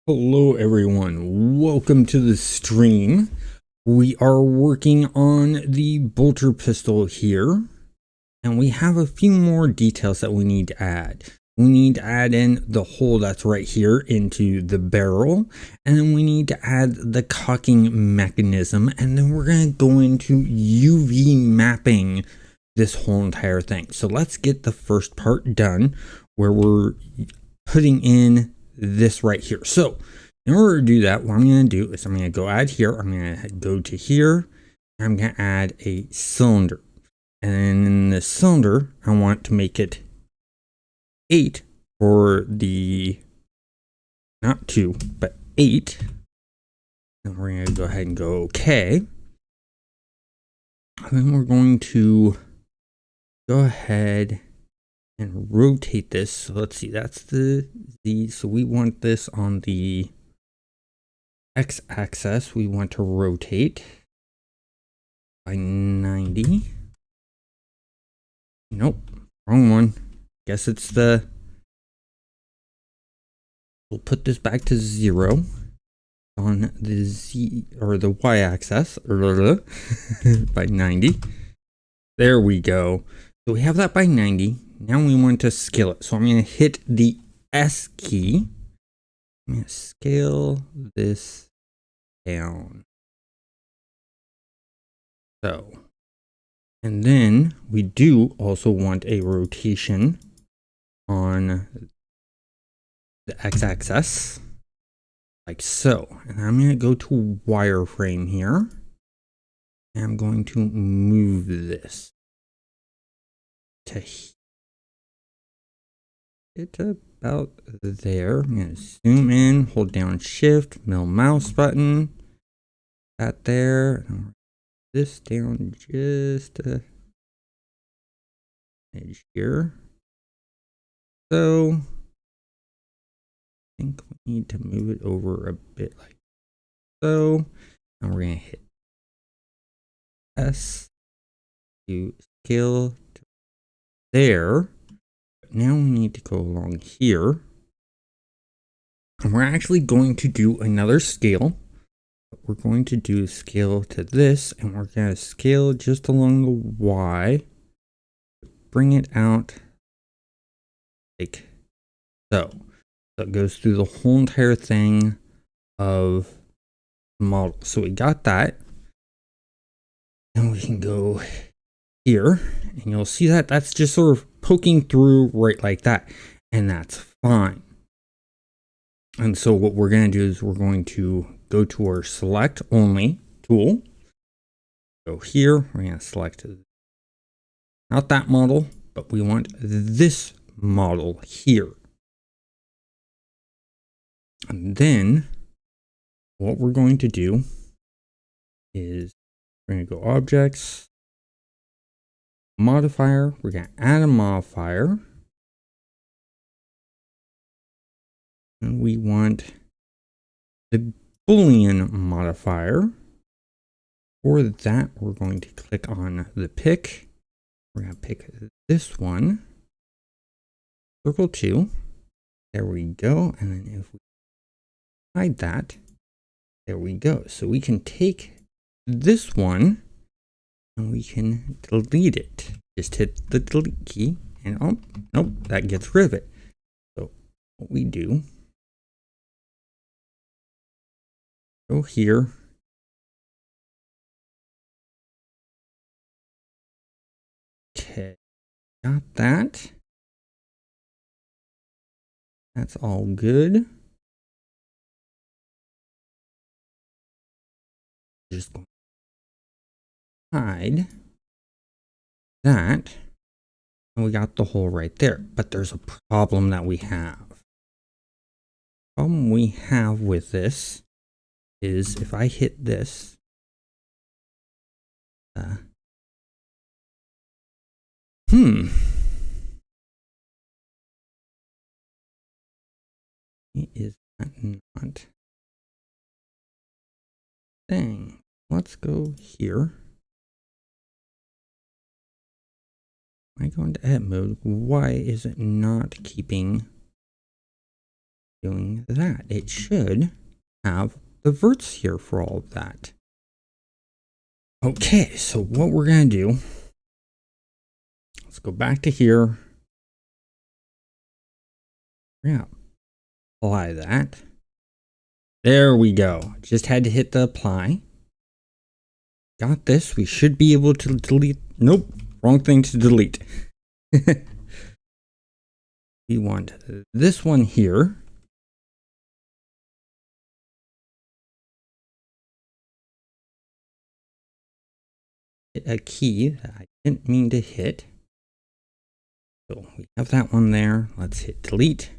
Hello everyone, welcome to the stream. We are working on the bolter pistol here, and we have a few more details that we need to add. We need to add in the hole that's right here into the barrel, and then we need to add the cocking mechanism, and then we're going to go into UV mapping this whole entire thing. So let's get the first part done where we're putting in this right here. So in order to do that, what I'm going to do is I'm going to go add here. I'm going to go to here. I'm going to add a cylinder. And in the cylinder, I want to make it 8 for the, not 2, but 8. And we're going to go ahead and go OK. And then we're going to go ahead and rotate this. So let's see, that's the Z. So we want this on the x-axis. We want to rotate by 90. Nope, wrong one. Guess it's the, we'll put this back to 0 on the Z or the y-axis by 90. There we go. So we have that by 90. Now we want to scale it. So I'm going to hit the S key. I'm going to scale this down. So, and then we do also want a rotation on the x-axis, like so. And I'm going to go to wireframe here. And I'm going to move this to it's about there. I'm going to zoom in, hold down shift, middle mouse button, that there, this down just a edge here. So I think we need to move it over a bit like so. And we're going to hit S to scale to there. Now we need to go along here, and we're actually going to do another scale. We're going to do scale to this, and we're going to scale just along the Y, bring it out like so. So it goes through the whole entire thing of the model. So we got that, and we can go here, and you'll see that that's just sort of poking through right like that, and that's fine. And so what we're going to do is we're going to go to our select only tool, go here, we're going to select not that model, but we want this model here. And then what we're going to do is we're going to go objects, modifier, we're going to add a modifier, and we want the Boolean modifier. For that, we're going to click on the pick. We're going to pick this one, circle 2. There we go. And then if we hide that, there we go. So we can take this one and we can delete it. Just hit the delete key and oh, nope, that gets rid of it. So what we do, go here, okay, got that. That's all good. Just going to hide that. And we got the hole right there. But there's a problem that we have. The problem we have with this is if I hit this, is that not thing? Let's go here. I go into edit mode. Why is it not keeping doing that. It should have the verts here for all of that. Okay, so what we're going to do, let's go back to here. Yeah, apply that. There we go. Just had to hit the apply. Got this. We should be able to delete. Nope, wrong thing to delete. We want this one here. Hit a key that I didn't mean to hit. So we have that one there. Let's hit delete.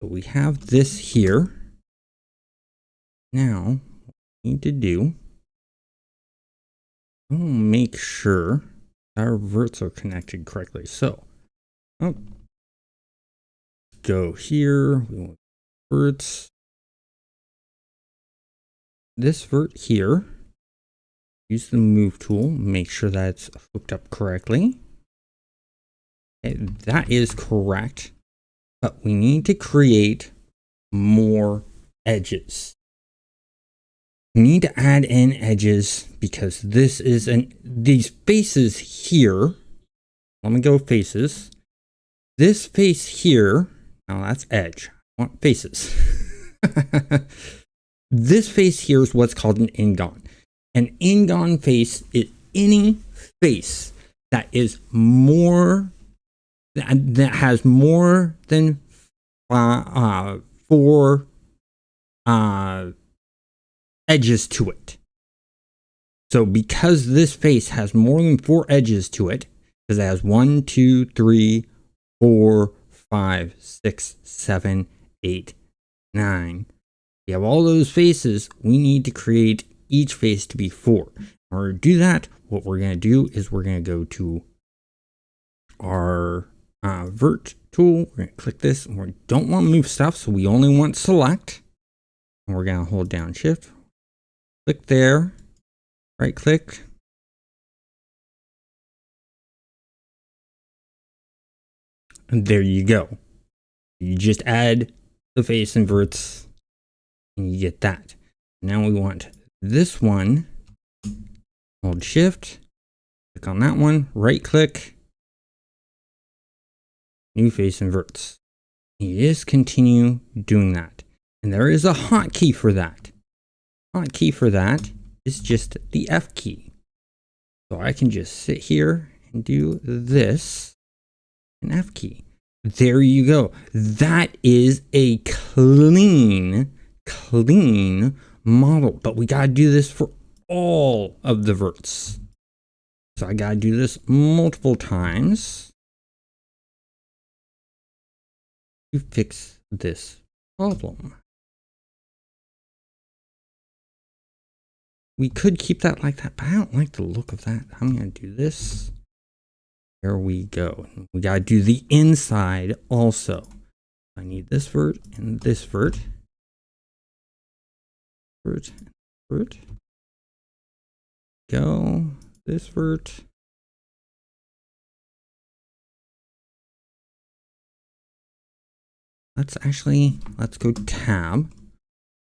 So we have this here. Now, what we need to do, we'll make sure our verts are connected correctly. So, go here. We want verts. This vert here. Use the move tool. Make sure that it's hooked up correctly. Okay, that is correct. But we need to create more edges. We need to add in edges because this is these faces here. Let me go faces. This face here. Now that's edge. I want faces. This face here is what's called an ingon. An ingon face is any face that is more that has more than 4 edges to it. So because this face has more than 4 edges to it, because it has 1, 2, 3, 4, 5, 6, 7, 8, 9. We have all those faces. We need to create each face to be 4. In order to do that, what we're going to do is we're going to go to our vert tool. We're going to click this. And we don't want to move stuff, so we only want select. And we're going to hold down shift. Click there. Right click. And there you go. You just add the face and verts and you get that. Now we want this one. Hold shift. Click on that one. Right click. New face and verts. You just continue doing that. And there is a hotkey for that. Hotkey for that is just the F key. So I can just sit here and do this. An F key. There you go. That is a clean model. But we got to do this for all of the verts. So I got to do this multiple times to fix this problem. We could keep that like that, but I don't like the look of that. I'm going to do this. There we go. We got to do the inside also. I need this vert and this vert. Vert. Go. This vert. Let's go tab.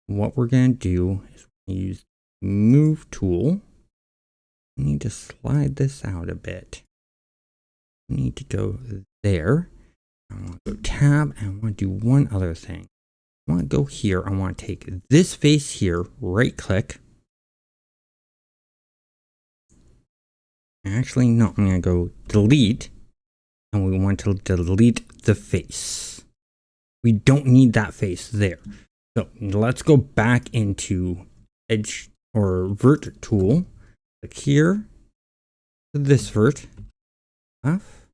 What we're going to do is use move tool. We need to slide this out a bit. We need to go there. I want to go tab and I want to do one other thing. I want to go here. I want to take this face here, right click. Actually, no, I'm going to go delete. And we want to delete the face. We don't need that face there. So let's go back into edge or vert tool. Click here. This vert. F.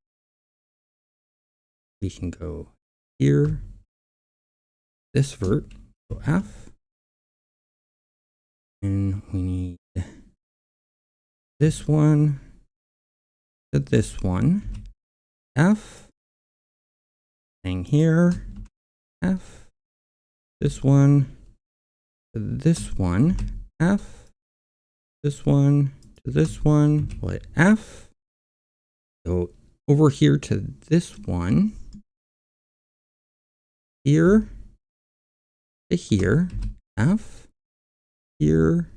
We can go here. This vert. Go F. And we need this one to this one. F. Thing here. F. This one to this one. F. This one to this one. What F? Go over here to this one. Here. to here, F, here,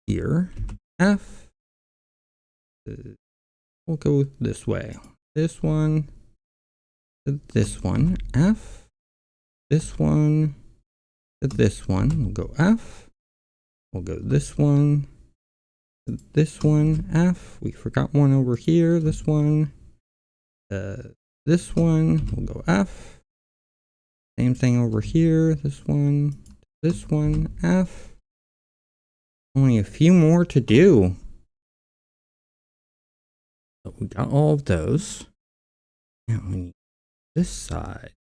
here, F. We'll go this way. This one, this one, F. This one, this one. We'll go F. We'll go this one, F. We forgot one over here. This one, this one. We'll go F. Same thing over here. This one, F. Only a few more to do. So we got all of those. Now we need this side.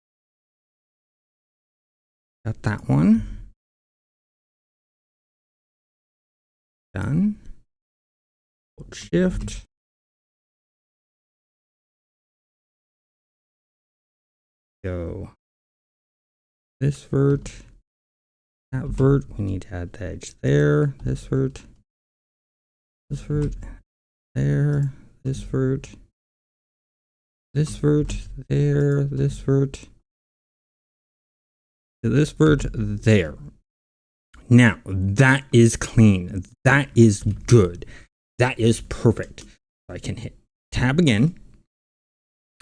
Got that one. Done. Hold Shift. Go. This vert. That vert. We need to add the edge there. This vert. This vert. There. This vert. This vert. There. This vert. This vert. There. Now, that is clean. That is good. That is perfect. I can hit tab again.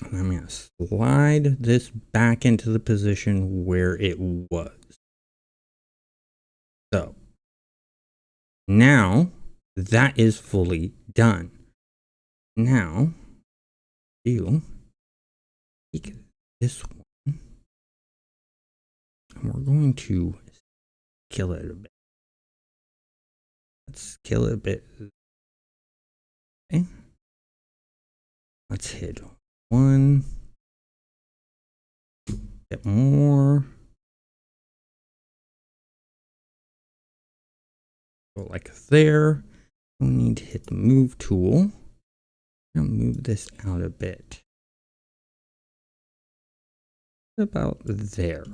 And I'm going to slide this back into the position where it was. So, now that is fully done. Now, you take this one, and we're going to kill it a bit. Let's kill it a bit. Okay. Let's hit one. Get more. Go like there. We need to hit the move tool. I'll move this out a bit. About there.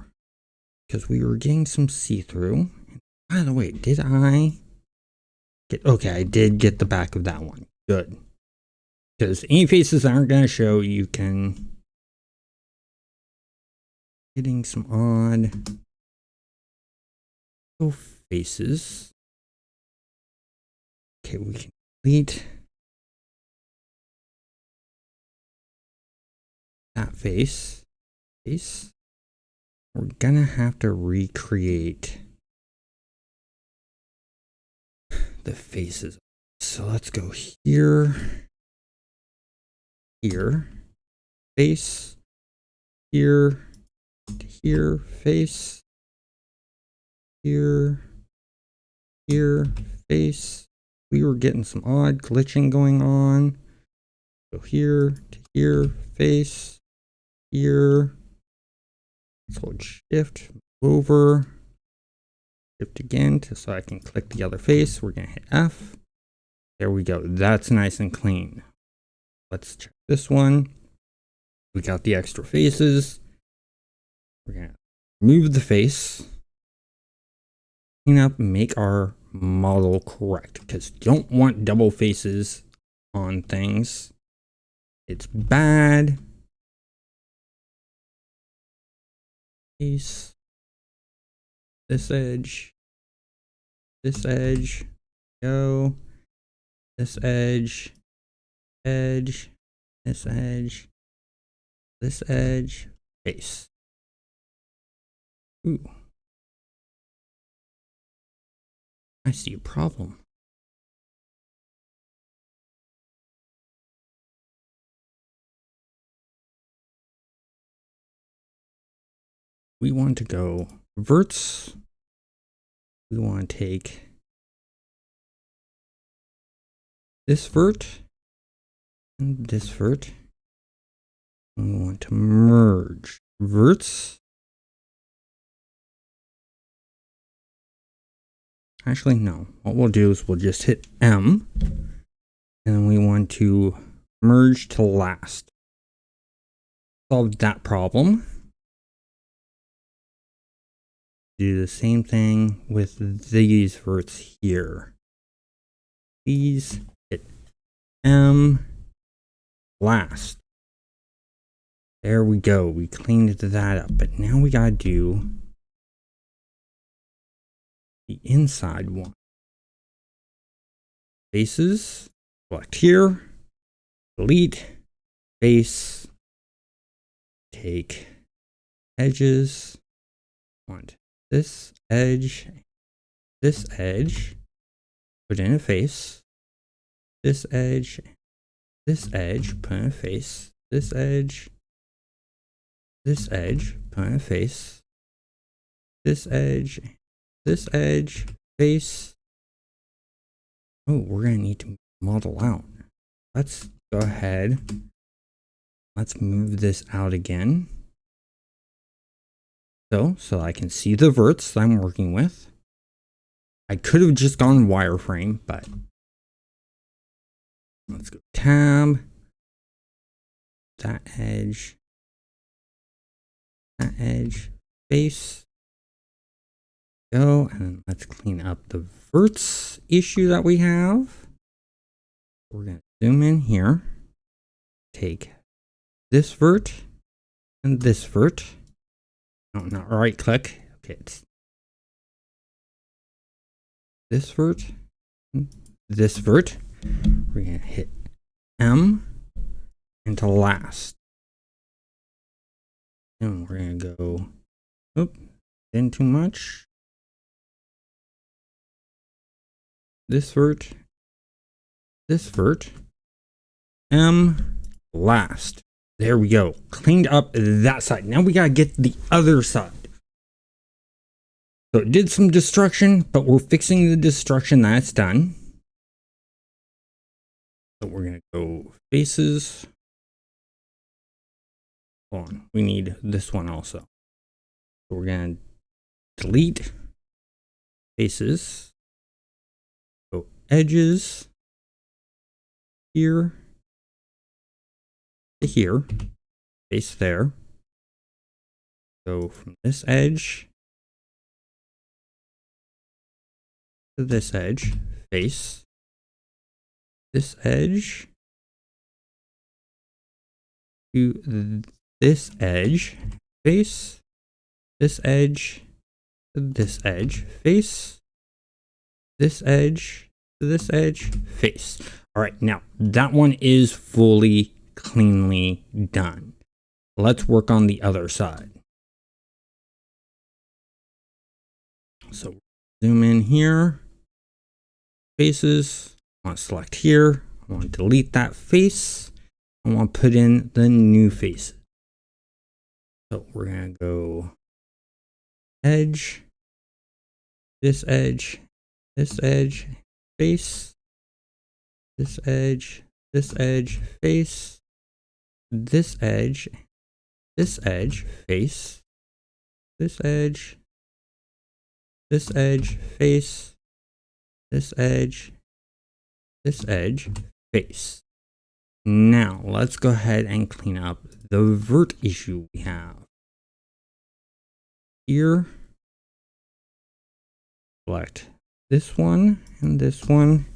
Because we were getting some see-through. By the way, did I get... Okay, I did get the back of that one. Good. Because any faces aren't going to show, you can... Getting some odd... faces. Okay, we can delete that face. We're gonna have to recreate the faces. So let's go here, face, here, face, here, face. We were getting some odd glitching going on. Go here to here, face, here. Let's hold Shift, move over, Shift again so I can click the other face. We're going to hit F. There we go. That's nice and clean. Let's check this one. We got the extra faces. We're going to move the face, clean up, and make our model correct, because you don't want double faces on things. It's bad. Face, this edge, go, this edge, this edge, face. Ooh. I see a problem. We want to go verts. We want to take this vert and this vert. And we want to merge verts. Actually, no. What we'll do is we'll just hit M. And then we want to merge to last. Solve that problem. Do the same thing with these verts here. These hit M, last. There we go. We cleaned that up. But now we gotta do the inside one. Faces, select here, delete, face, take edges, want this edge, put in a face, this edge, put in a face, this edge, put in a face, this edge, face. Oh, we're gonna need to model out. Let's go ahead. Let's move this out again. So I can see the verts that I'm working with. I could have just gone wireframe, but let's go tab, that edge, face, go, and let's clean up the verts issue that we have. We're going to zoom in here, take this vert and this vert. No, not right click. Okay, it's this vert, this vert. We're going to hit M into last. And we're going to go, oop, didn't too much. This vert, M, last. There we go. Cleaned up that side. Now we gotta get the other side. So it did some destruction, but we're fixing the destruction that's done. So we're gonna go faces. Hold on, we need this one also. So we're gonna delete faces. Go edges. Here to here, face there. Go from this edge to this edge, face. This edge to this edge, face. This edge to this edge, face. This edge to this edge, face. All right, now that one is fully cleanly done. Let's work on the other side. So zoom in here, faces, I want to select here, I want to delete that face, I want to put in the new face. So we're going to go edge, this edge, face, this edge, face, this edge, face, this edge, face, this edge, face. Now let's go ahead and clean up the vert issue we have. Here, select this one and this one.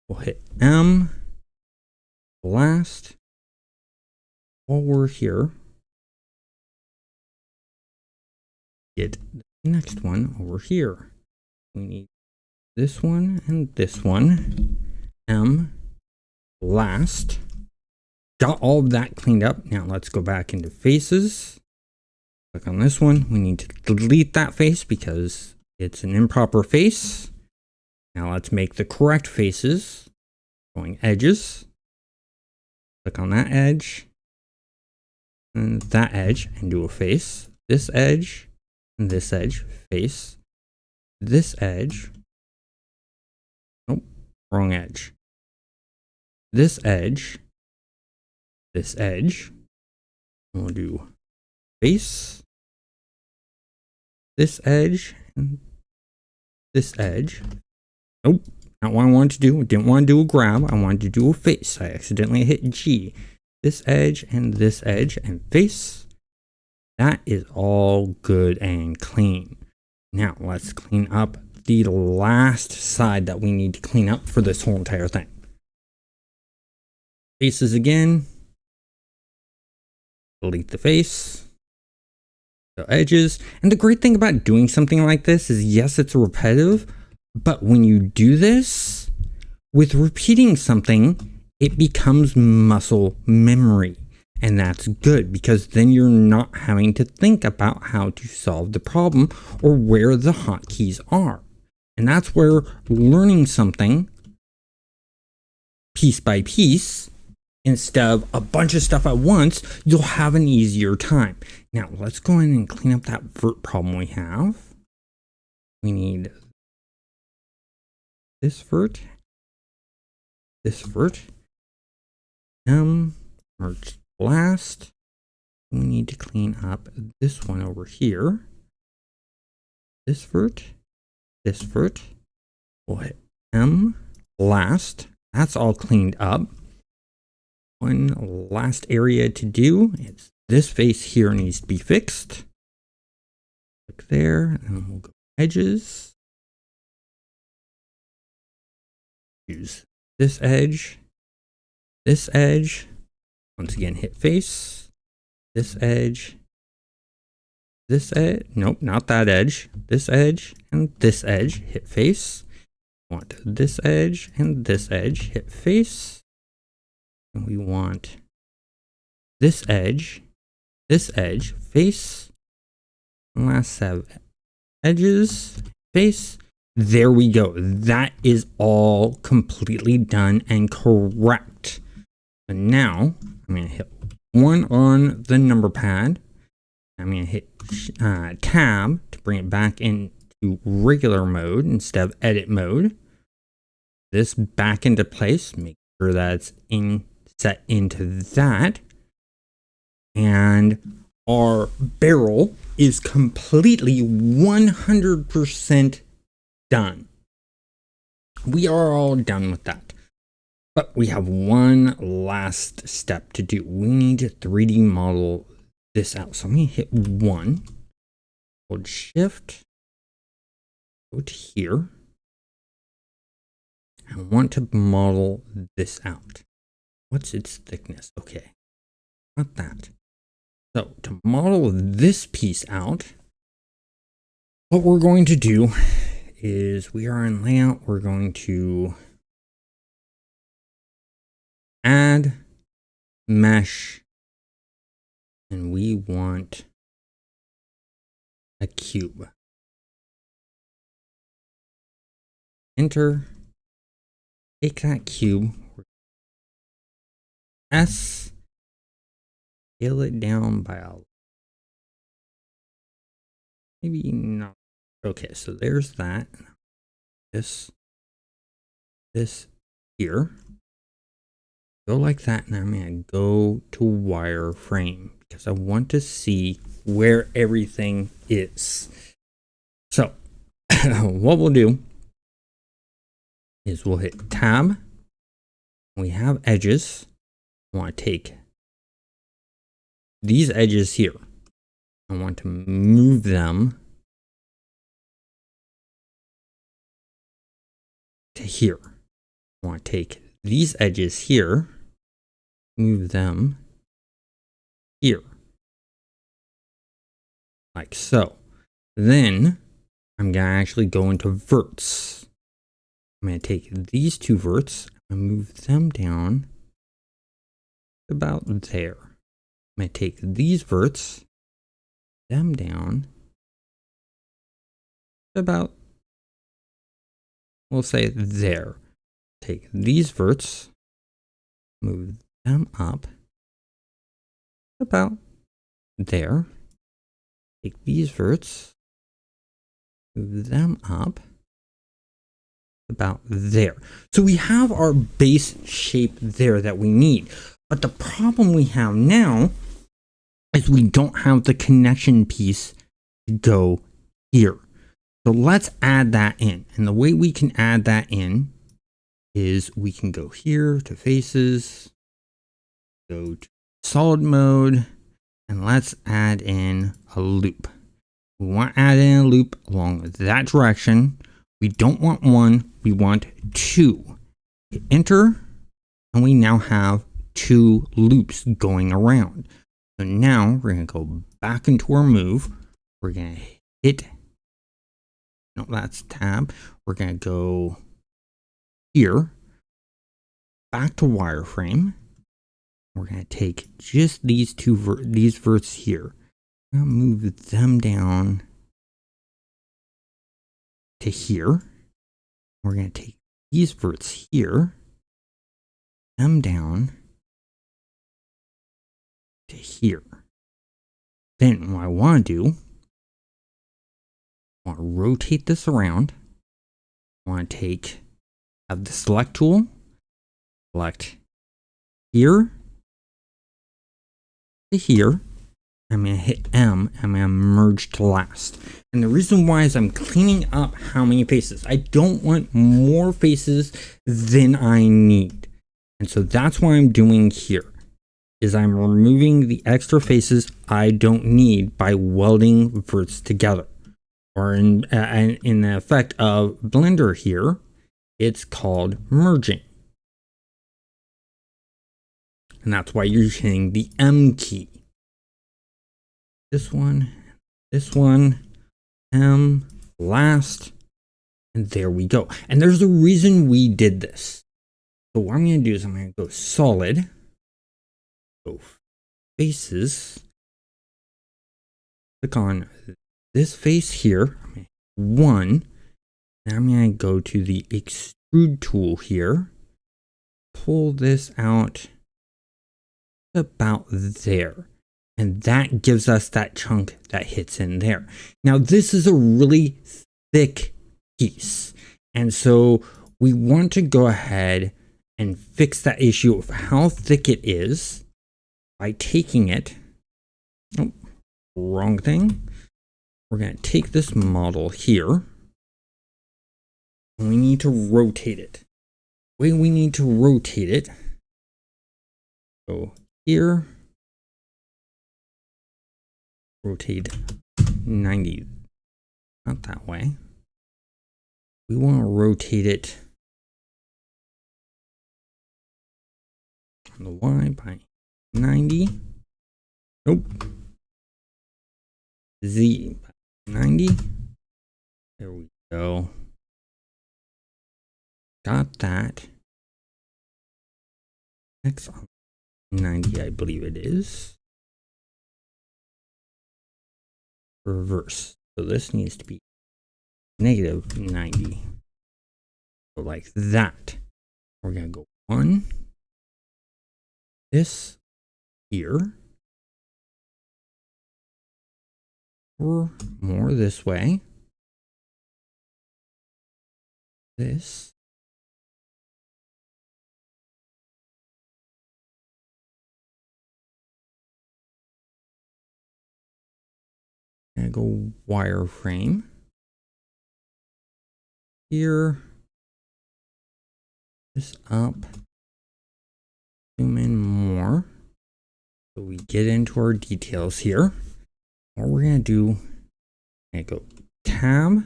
We'll hit M, last. While we're here, get the next one over here. We need this one and this one. M, last. Got all of that cleaned up. Now let's go back into faces. Click on this one. We need to delete that face because it's an improper face. Now let's make the correct faces. Going edges. Click on that edge. And that edge and do a face. This edge and this edge, face. This edge. Nope, wrong edge. This edge. And we'll do face. This edge and this edge. Nope, not what I wanted to do. Didn't want to do a grab. I wanted to do a face. I accidentally hit G. This edge and face. That is all good and clean. Now let's clean up the last side that we need to clean up for this whole entire thing. Faces again. Delete the face. the edges. And the great thing about doing something like this is, yes, it's repetitive, but when you do this with repeating something, it becomes muscle memory. And that's good, because then you're not having to think about how to solve the problem or where the hotkeys are. And that's where learning something piece by piece, instead of a bunch of stuff at once, you'll have an easier time. Now, let's go in and clean up that vert problem we have. We need this vert, merge last. We need to clean up this one over here. This vert. We'll hit M last. That's all cleaned up. One last area to do. It's this face here needs to be fixed. Click there, and we'll go edges. Use this edge. Once again, hit face. This edge. Nope, not that edge. This edge and this edge, hit face. Want this edge and this edge, hit face. And we want this edge, face. And last set of edges, face. There we go. That is all completely done and correct. So now I'm going to hit 1 on the number pad. I'm going to hit tab to bring it back into regular mode instead of edit mode. This back into place. Make sure that it's set into that. And our barrel is completely 100% done. We are all done with that. But we have one last step to do. We need to 3D model this out. So I'm going to hit 1, hold shift, go to here. I want to model this out. What's its thickness? Okay, not that. So to model this piece out, what we're going to do is, we are in layout, we're going to add mesh, and we want a cube. Enter, take that cube, S, scale it down by a, maybe not. Okay, so there's that. This here. Go like that, and I'm going to go to wireframe because I want to see where everything is. So what we'll do is we'll hit tab. We have edges. I want to take these edges here. I want to move them to here. I want to take these edges here, move them here, like so. Then I'm going to actually go into verts. I'm going to take these two verts and move them down about there. I'm going to take these verts, them down about, we'll say there. Take these verts, move them up about there. Take these verts, move them up about there. So we have our base shape there that we need. But the problem we have now is we don't have the connection piece to go here. So let's add that in. And the way we can add that in is we can go here to faces, go to solid mode, and let's add in a loop. We want to add in a loop along that direction. We don't want 1, we want 2. Hit enter, and we now have 2 loops going around. So now we're going to go back into our move. We're going to hit, no, that's tab. We're going to go here, back to wireframe. We're going to take just these these verts here. I'm going to move them down to here. We're going to take these verts here, them down to here. Then what I want to do, I want to rotate this around. I want to have the select tool, select here to here. I'm going to hit M. I'm going to merge to last. And the reason why is I'm cleaning up how many faces. I don't want more faces than I need. And so that's what I'm doing here, is I'm removing the extra faces I don't need by welding verts together. Or in the effect of Blender here, it's called merging. And that's why you're hitting the M key. This one, M, last, and there we go. And there's a reason we did this. So what I'm going to do is I'm going to go solid, go faces, click on this face here, 1, and I'm going to go to the extrude tool here, pull this out about there. And that gives us that chunk that hits in there. Now, this is a really thick piece. And so we want to go ahead and fix that issue of how thick it is by taking it. Oh, wrong thing. We're going to take this model here. And we need to rotate it. The way we need to rotate it, go here. Rotate 90, not that way. We want to rotate it on the Y by 90. Nope. Z by 90. There we go. Got that. X on 90, I believe it is. Reverse. So this needs to be negative 90. So like that. We're going to go 1. This here. Or more this way. This. And go wireframe here, this up, zoom in more so we get into our details here. What we're going to do, we're going to go tab,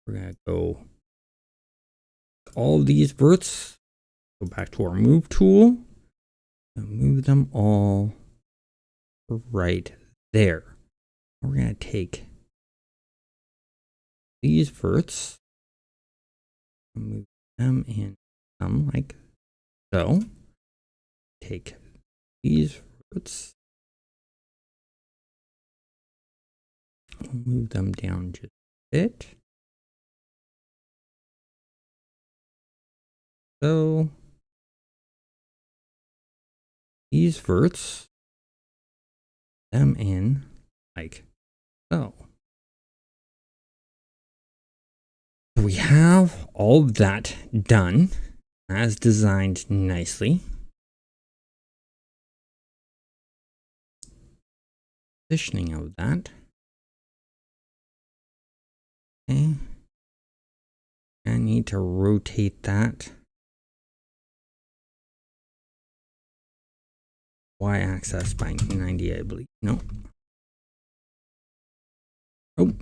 we're going to go all of these verts, go back to our move tool, and move them all right there. We're going to take these verts and move them in some like so. Take these verts, move them down just a bit. So these verts, them in like so. We have all of that done as designed nicely. Positioning of that. Okay. I need to rotate that. Y-axis by 90, I believe. No. Oh.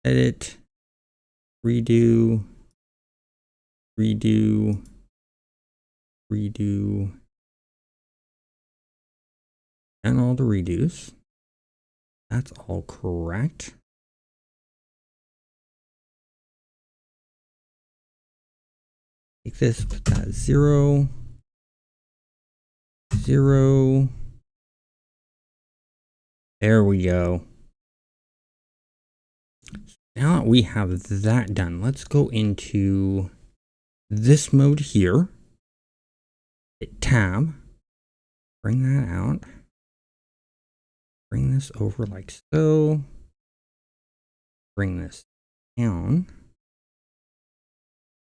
Edit. Redo. Redo. Redo. and all the redos. That's all correct. Take this, put that 0, 0. There we go. Now that we have that done, let's go into this mode here. Hit tab. Bring that out. Bring this over like so. Bring this down.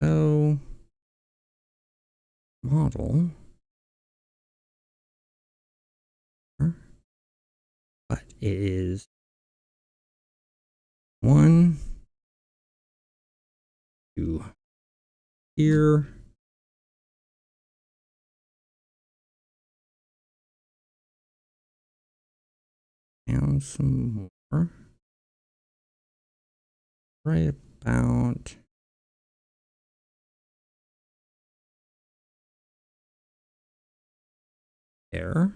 So, model. But it is 1, 2 here. Down some more. Right about there.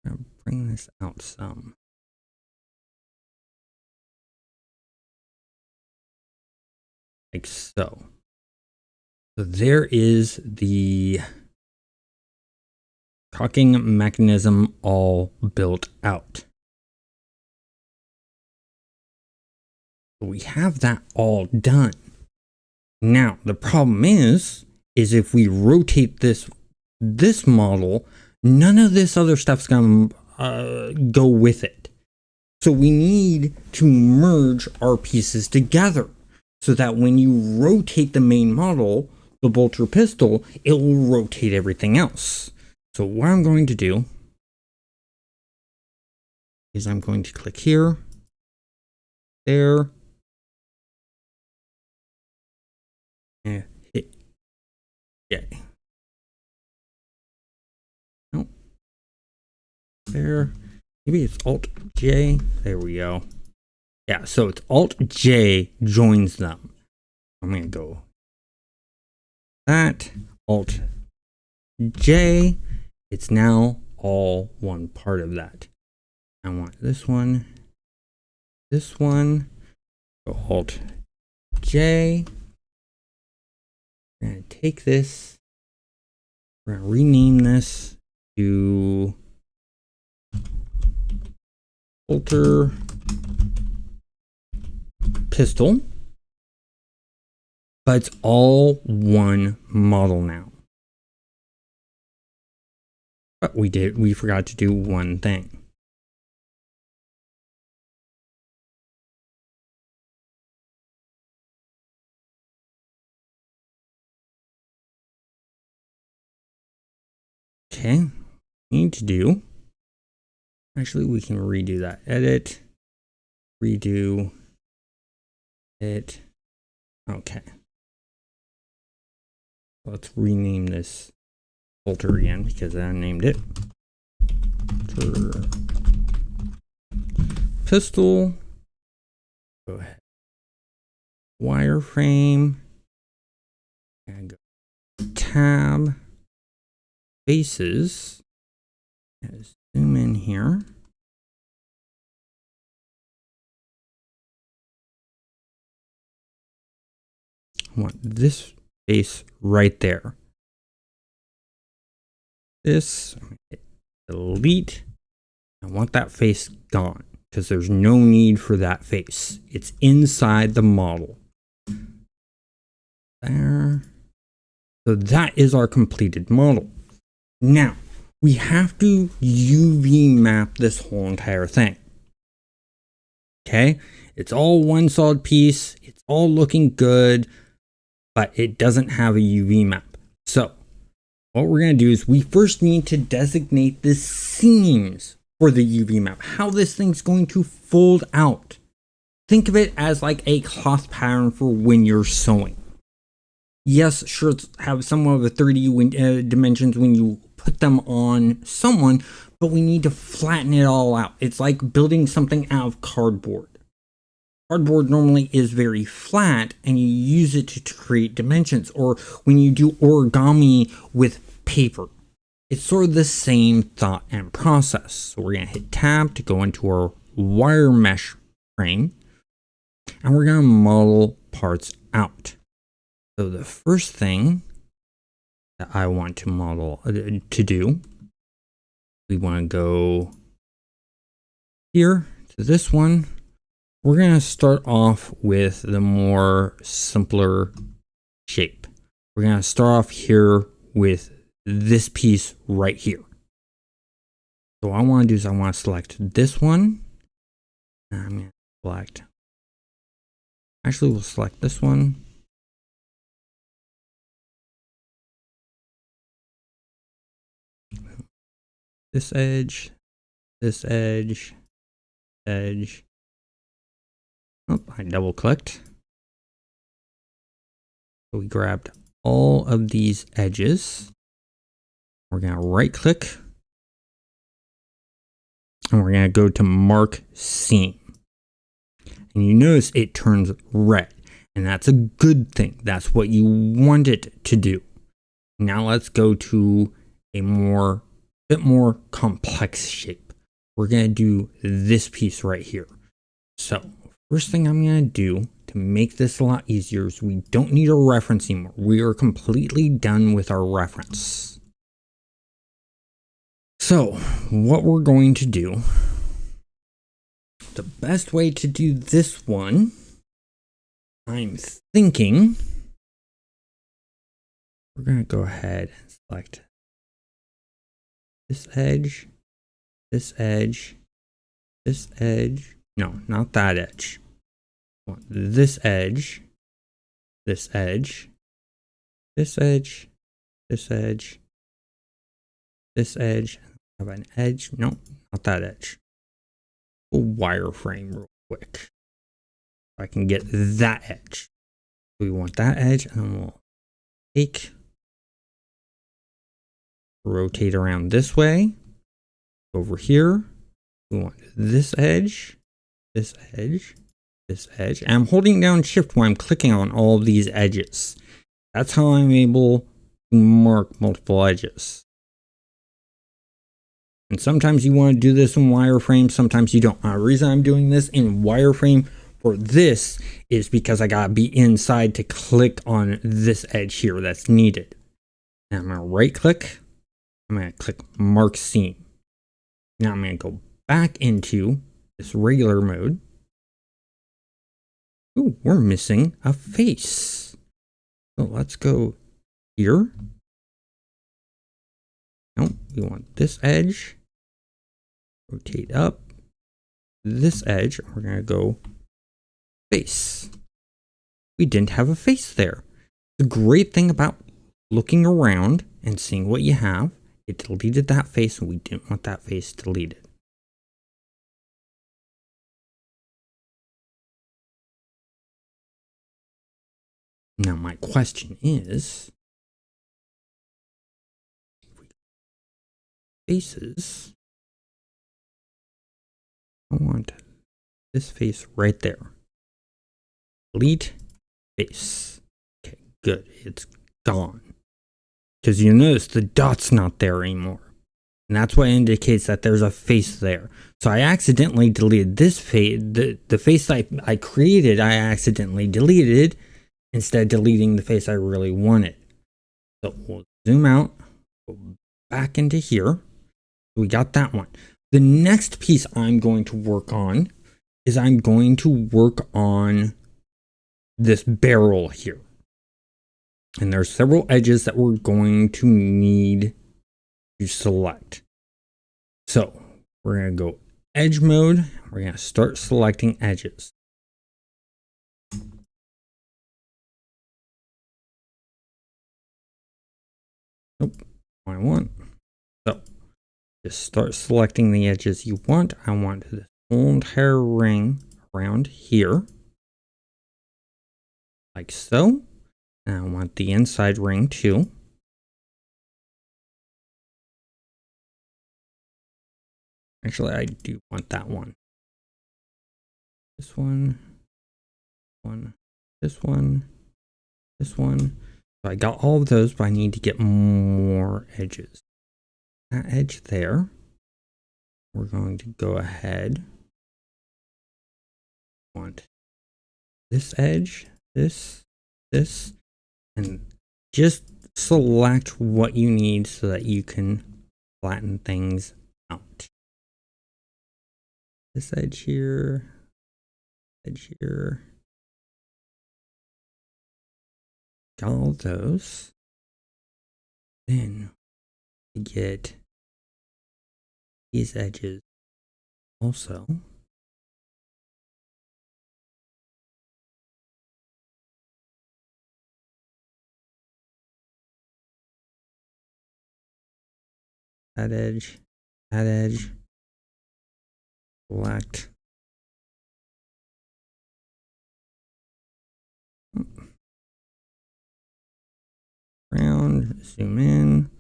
I'm gonna bring this out some. Like so. So there is the cocking mechanism all built out. We have that all done. Now the problem is if we rotate this model, none of this other stuff's gonna go with it. So we need to merge our pieces together so that when you rotate the main model, the bolter pistol, it will rotate everything else. So what I'm going to do is I'm going to click here, there, and hit J. Nope. There. Maybe it's Alt J. There we go. Yeah, so it's Alt J joins them. I'm going to go that, Alt J. It's now all one part of that. I want this one, go Alt J. We're going to take this, we're going to rename this to bolter pistol, but it's all one model now. But we forgot to do one thing. Okay, need to do, actually we can redo that. Edit, redo it. Okay. Let's rename this bolter again because I named it. Bolter pistol. Go ahead. Wireframe. And go tab. Faces. And zoom in here. I want this face right there. This, hit delete. I want that face gone because there's no need for that face. It's inside the model. There. So that is our completed model. Now, we have to UV map this whole entire thing. Okay? It's all one solid piece. It's all looking good, but it doesn't have a UV map. So, what we're going to do is we first need to designate the seams for the UV map, how this thing's going to fold out. Think of it as like a cloth pattern for when you're sewing. Yes, shirts have somewhat of a 3D dimensions when you put them on someone, but we need to flatten it all out. It's like building something out of cardboard. cardboard normally is very flat and you use it to create dimensions, or when you do origami with paper. It's sort of the same thought and process. So we're going to hit tab to go into our wire mesh frame, and we're going to model parts out. So the first thing that I want to model to do, we want to go here to this one. We're going to start off with the more simpler shape. We're going to start off here with this piece right here. So what I want to do is I want to select this one. And I'm going to select, actually we'll select this one. This edge, this edge, edge. Oh, I double clicked. So we grabbed all of these edges. We're going to right click. And we're going to go to mark seam. And you notice it turns red. And that's a good thing. That's what you want it to do. Now let's go to a bit more complex shape. We're going to do this piece right here. So first thing I'm going to do to make this a lot easier is we don't need a reference anymore. We are completely done with our reference. So what we're going to do, the best way to do this one, I'm thinking we're going to go ahead and select this edge, this edge, this edge. No, not that edge. I want this edge, this edge, this edge, this edge, this edge. Have an edge? No, not that edge. A wireframe real quick. I can get that edge. We want that edge, and then we'll take, rotate around this way. Over here, we want this edge, this edge, this edge. And I'm holding down shift while I'm clicking on all of these edges. That's how I'm able to mark multiple edges. And sometimes you want to do this in wireframe, sometimes you don't. The reason I'm doing this in wireframe for this is because I gotta be inside to click on this edge here that's needed. Now I'm gonna right click, I'm gonna click mark seam. Now I'm gonna go back into this regular mode. Ooh, we're missing a face. So let's go here. Nope, we want this edge. Rotate up. This edge, we're going to go face. We didn't have a face there. The great thing about looking around and seeing what you have, it deleted that face and we didn't want that face deleted. Now my question is, faces, I want this face right there. Delete face. Okay, good. It's gone. Because you notice the dot's not there anymore. And that's what indicates that there's a face there. So I accidentally deleted this face. The face I created, I accidentally deleted instead of deleting the face I really wanted. So we'll zoom out, go back into here. We got that one. The next piece I'm going to work on is I'm going to work on this barrel here. And there's several edges that we're going to need to select. So we're going to go edge mode. We're going to start selecting edges. Nope, I want. So just start selecting the edges you want. I want this whole entire ring around here, like so. And I want the inside ring too. Actually, I do want that one. This one, one, this one, this one. So I got all of those, but I need to get more edges. That edge there. We're going to go ahead. Want this edge, this, and just select what you need so that you can flatten things out. This edge here, edge here. Got all those. Then we get these edges also. That edge, select. Round, zoom in,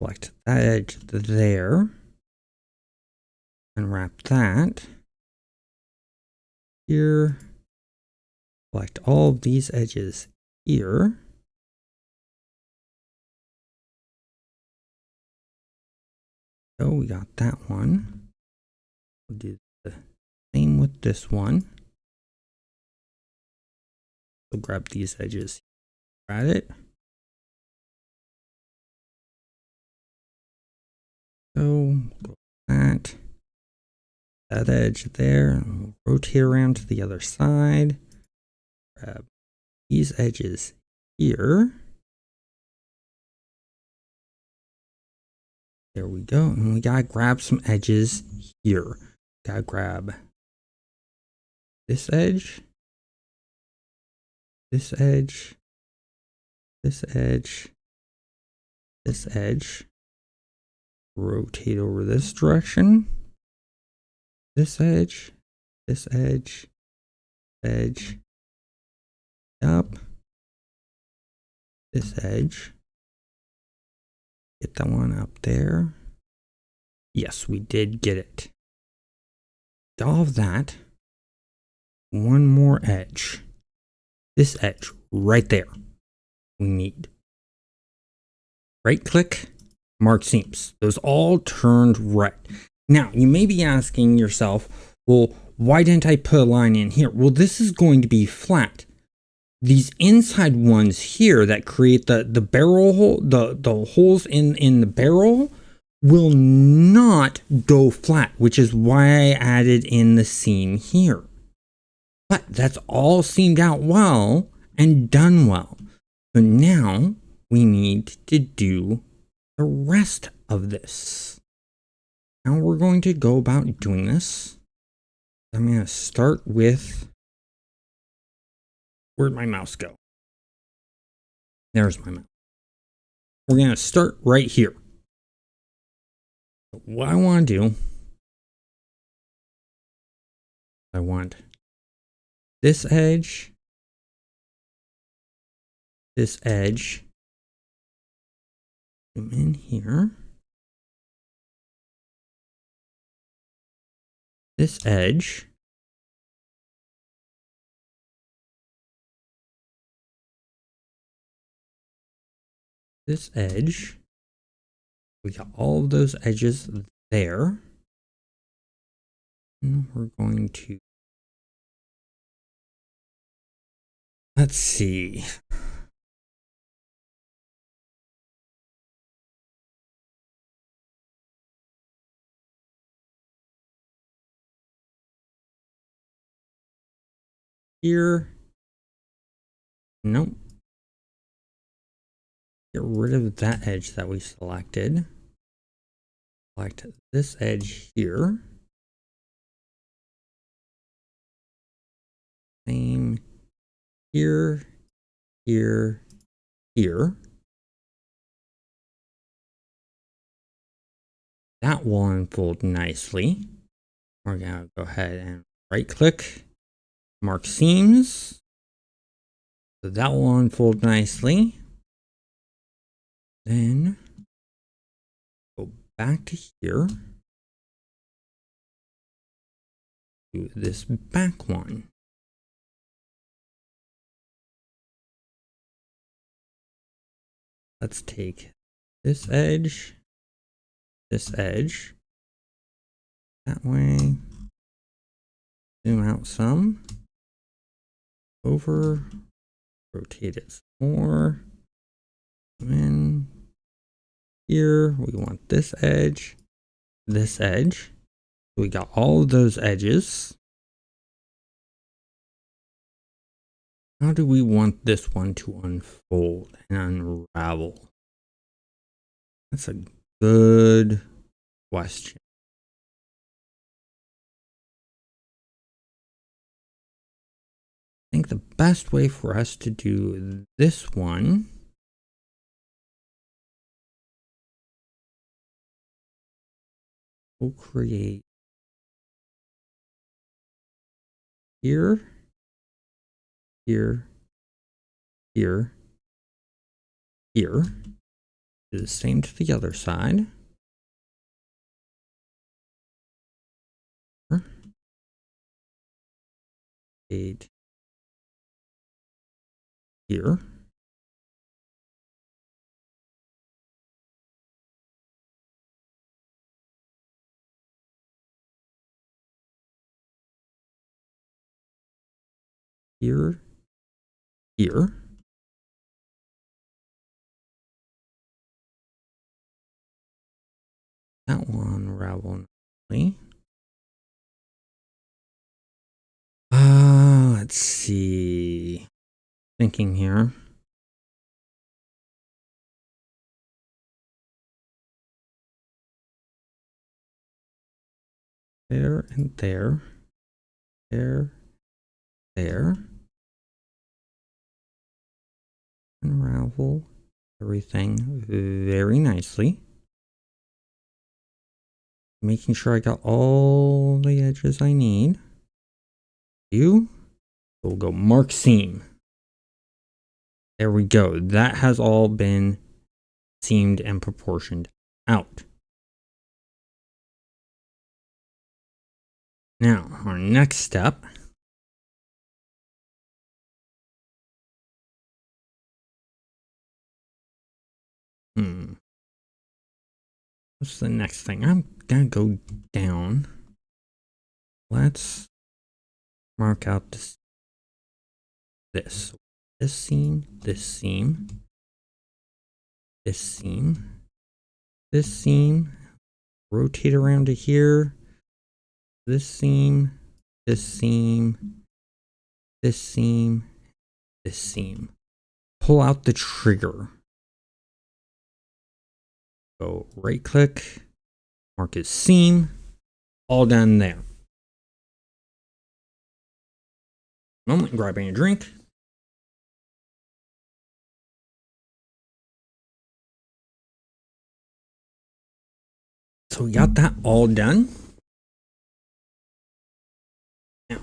select that edge there, and wrap that here. Select all of these edges here. So we got that one. We'll do the same with this one. So grab these edges. Got it. So go that edge there, and we'll rotate around to the other side. Grab these edges here. There we go. And we gotta grab some edges here. Gotta grab this edge, this edge, this edge, this edge. Rotate over this direction. This edge, edge, up. This edge. Get that one up there. Yes, we did get it. All of that. One more edge. This edge right there. We need. Right click, mark seams. Those all turned red. Now, you may be asking yourself, well, why didn't I put a line in here? Well, this is going to be flat. These inside ones here that create the barrel hole, the holes in the barrel will not go flat, which is why I added in the seam here. But that's all seamed out well and done well. So now we need to do the rest of this. How we're going to go about doing this, I'm going to start with, where'd my mouse go? There's my mouse. We're going to start right here. What I want to do, I want this edge, zoom in here, this edge, this edge. We got all of those edges there. And we're going to, let's see. Here. Nope. Get rid of that edge that we selected. Select this edge here. Same here, here, here. That will unfold nicely. We're gonna go ahead and right click, mark seams. So that will unfold nicely. Then go back to here. Do this back one. let's take this edge, that way, zoom out some, over, rotate it some more, and here we want this edge, we got all of those edges. How do we want this one to unfold and unravel? That's a good question. I think the best way for us to do this one we'll create here, here, here, here. Do the same to the other side. Eight here. Here, here. That will unravel nicely. Let's see. Thinking here. There and there. There. There. Unravel everything very nicely. Making sure I got all the edges I need. We'll go mark seam. There we go. That has all been seamed and proportioned out. Now, our next step what's the next thing? I'm gonna go down. Let's mark out this seam, this seam, this seam, this seam, rotate around to here, this seam, this seam, this seam, this seam. Pull out the trigger. Go right click, mark as seam, all done there. Moment, grabbing a drink. So we got that all done. Now,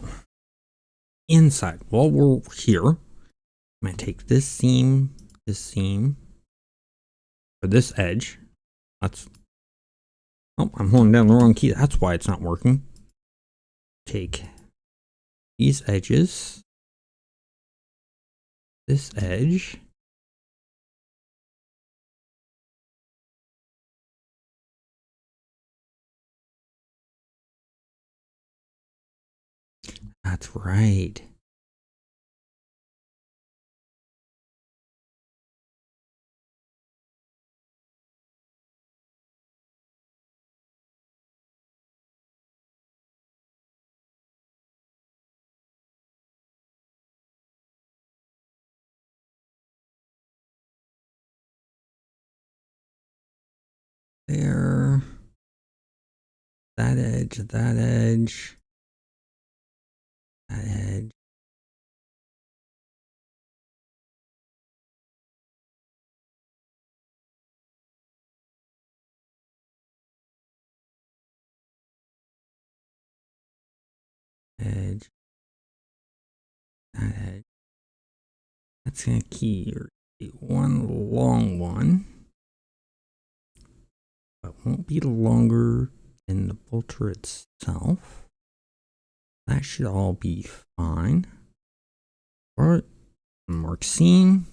inside, while we're here, I'm going to take this seam, or this edge. Oh, I'm holding down the wrong key. That's why it's not working. Take these edges, this edge, that's right. There, that edge, that edge, that edge. Edge, that edge. That's gonna keep one long one, but won't be longer than the bolter itself. That should all be fine. Alright, mark seam.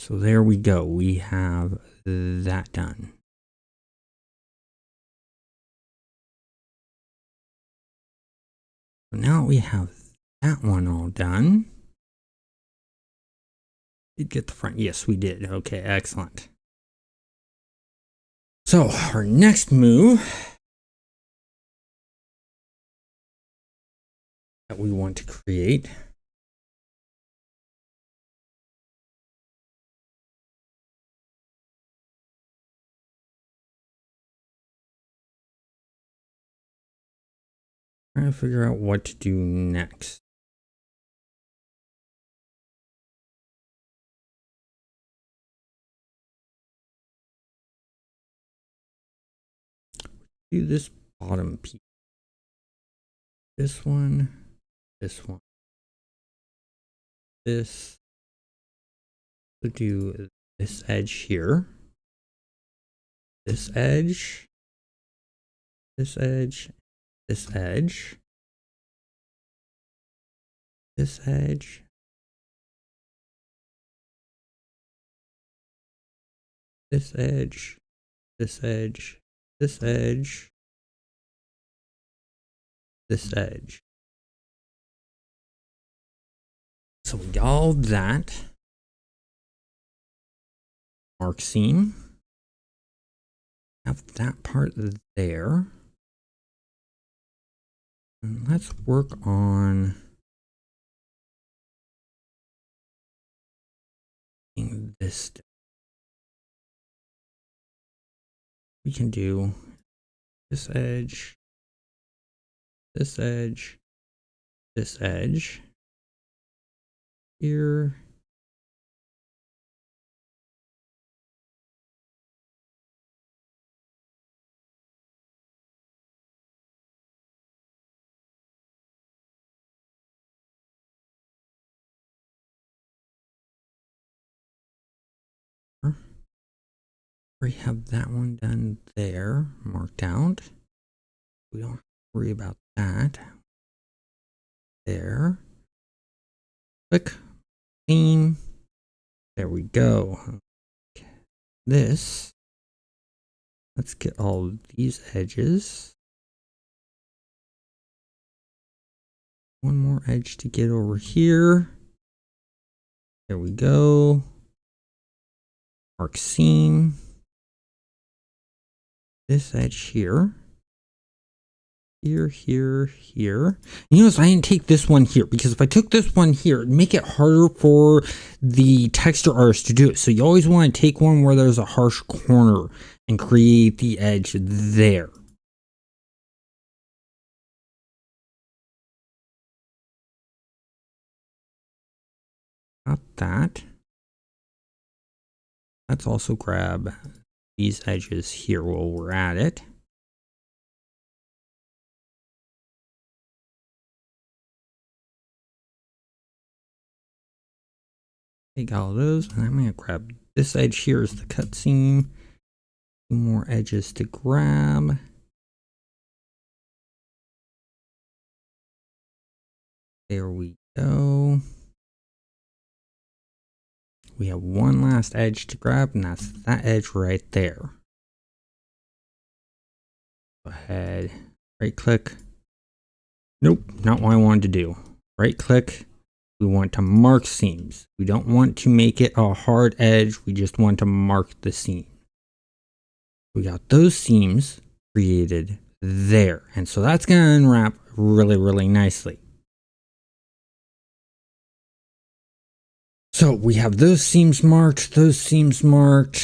So there we go. We have that done. So now we have that one all done. Did get the front? Yes, we did. Okay, excellent. So our next move that we want to create trying to figure out what to do next. Do this bottom piece. This one, this one, this. We'll do this edge here. This edge. This edge. This edge. This edge. This edge. This edge. This edge. This edge. So we got all that. Mark seam. Have that part there. And let's work on this. We can do this edge, this edge, this edge, here, we have that one done there, marked out. We don't have to worry about that. There. Click. Seam. There we go. Okay. This. Let's get all of these edges. One more edge to get over here. There we go. Mark seam. This edge here. Here, here, here. You notice I didn't take this one here because if I took this one here, it'd make it harder for the texture artist to do it. So you always want to take one where there's a harsh corner and create the edge there. Got that. Let's also grab these edges here while we're at it. Take all those, and I'm going to grab this edge here is the cut seam. Two more edges to grab. There we go. We have one last edge to grab, and that's that edge right there. Go ahead, right click. Nope, not what I wanted to do. Right click. We want to mark seams. We don't want to make it a hard edge. We just want to mark the seam. We got those seams created there. And so that's going to unwrap really, really nicely. So we have those seams marked, those seams marked.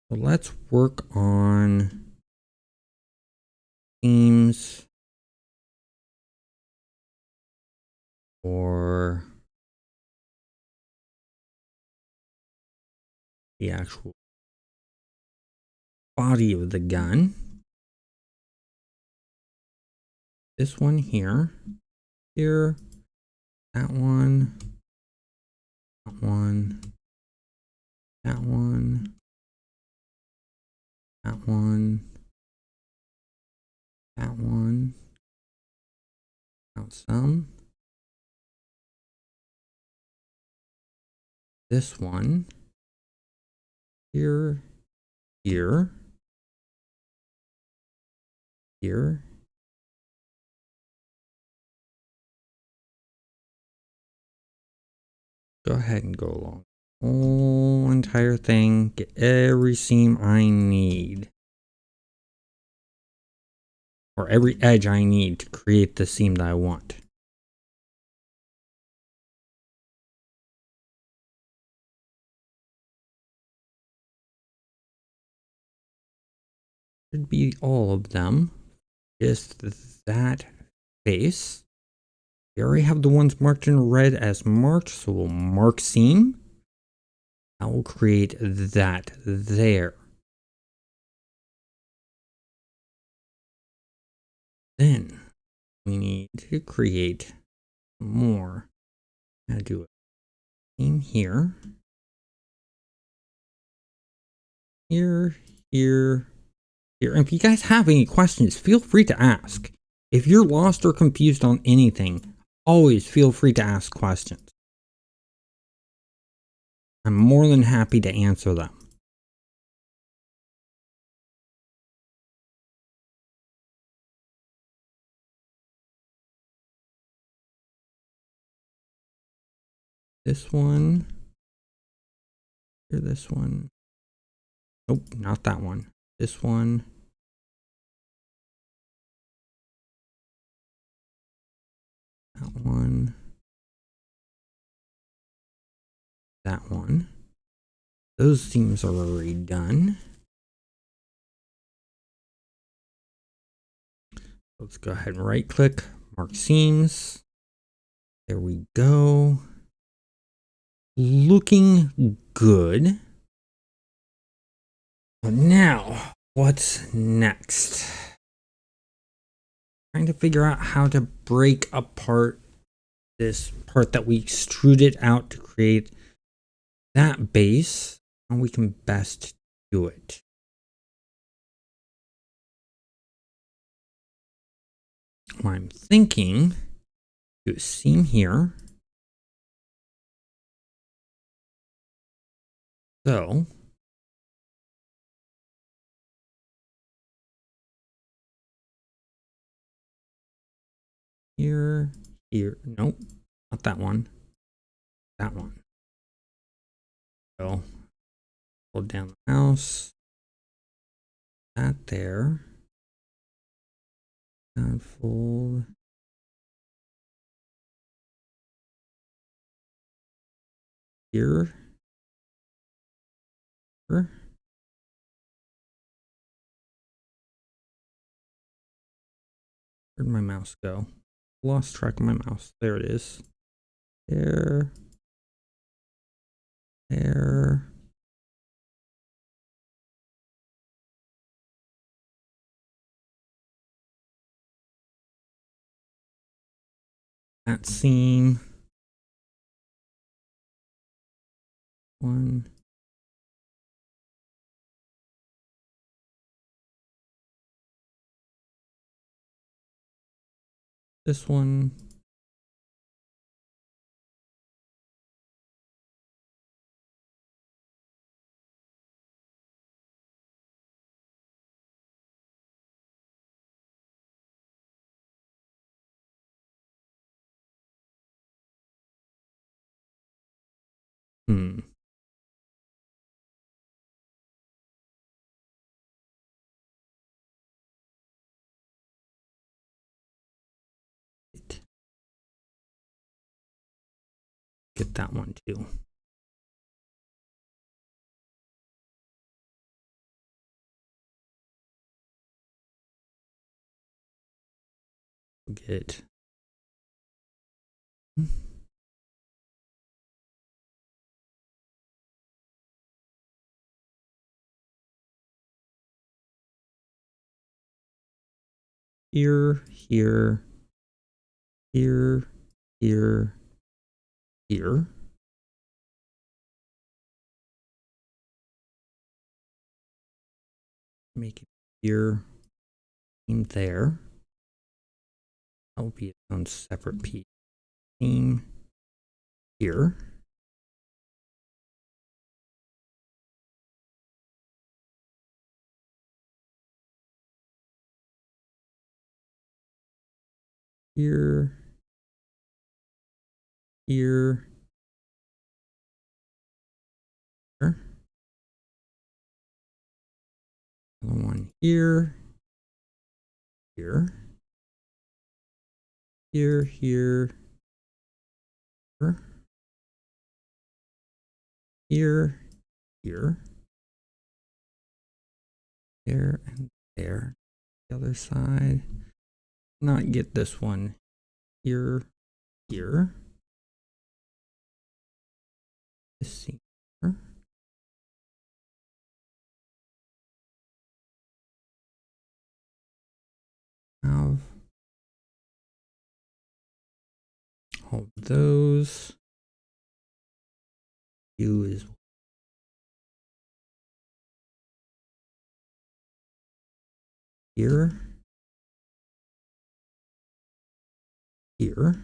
So let's work on seams for the actual body of the gun. This one here, that one, that one, that one, that one, that one, out some, this one here, here, here. Go ahead and go along the whole entire thing. Get every seam I need. Or every edge I need to create the seam that I want. Should be all of them. Just that face. We already have the ones marked in red as marked, so we'll mark seam. I will create that there. Then we need to create more. I'm gonna do a seam here. Here, here, here. And if you guys have any questions, feel free to ask. If you're lost or confused on anything, always feel free to ask questions. I'm more than happy to answer them. This one. Here, this one. Nope, not that one. This one. That one. That one. Those seams are already done. Let's go ahead and right click, mark seams. There we go. Looking good. But now, what's next? Trying to figure out how to break apart this part that we extruded out to create that base. How we can best do it. What I'm thinking, do a seam here. So here, here, nope, not that one. That one. So hold down the mouse. That there. And fold. Here. Here. Where'd my mouse go? Lost track of my mouse. There it is. There. There. That seam. One. This one. Get that one too. Get here, here, here, here, here. Make it here, seam there. That will be its own separate piece. Seam here. here, here, here. Another one here, here, here, here, here, here, here, there, and there. The other side. Not get this one here, here. This seam here. Have all those. You is here, here.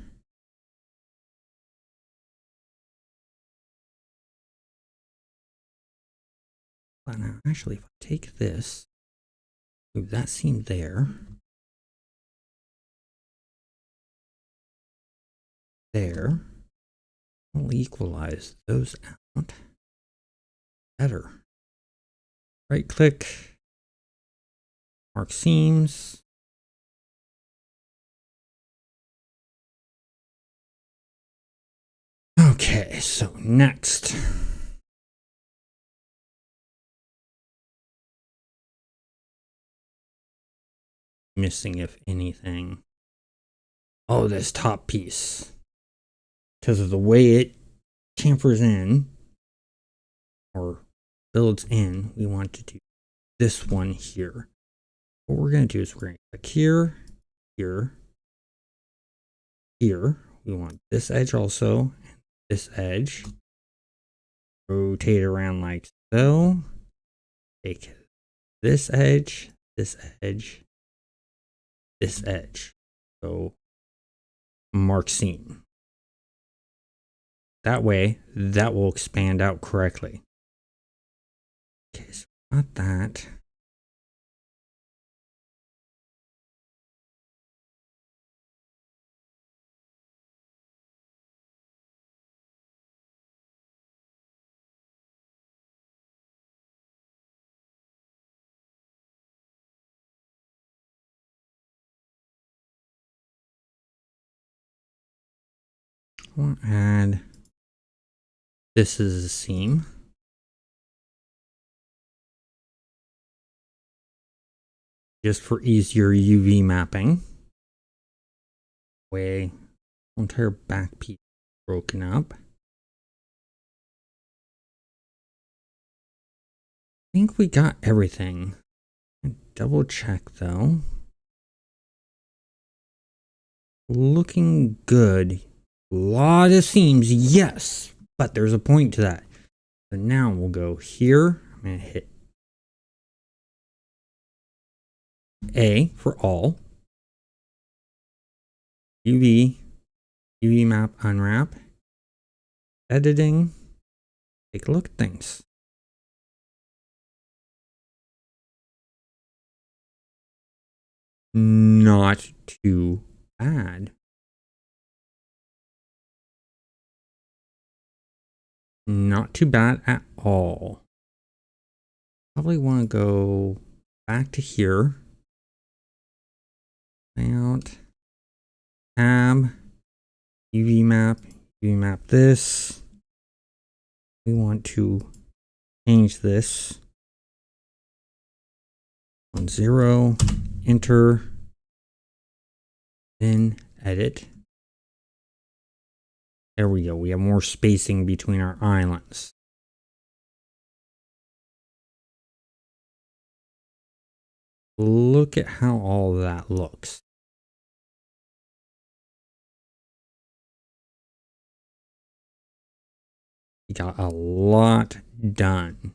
But now, actually, if I take this, move that seam there, there, I'll equalize those out. Better. Right click, mark seams. Okay, so next. Missing, if anything. Oh, this top piece. Because of the way it chamfers in, or builds in, we want to do this one here. What we're going to do is we're going to click here, here, here. We want this edge also, and this edge. Rotate around like so. Take this edge, this edge, this edge. So mark seam. That way, that will expand out correctly. Okay, so got that. I'll add this is a seam. Just for easier UV mapping. Way entire back piece broken up. I think we got everything. Double check though. Looking good. A lot of seams, yes, but there's a point to that. So now we'll go here. I'm going to hit A for all. UV map, unwrap. Editing. Take a look at things. Not too bad. Not too bad at all. Probably want to go back to here. Layout. Tab. UV map this. We want to change this. 10. Enter. Then edit. There we go. We have more spacing between our islands. Look at how all that looks. We got a lot done.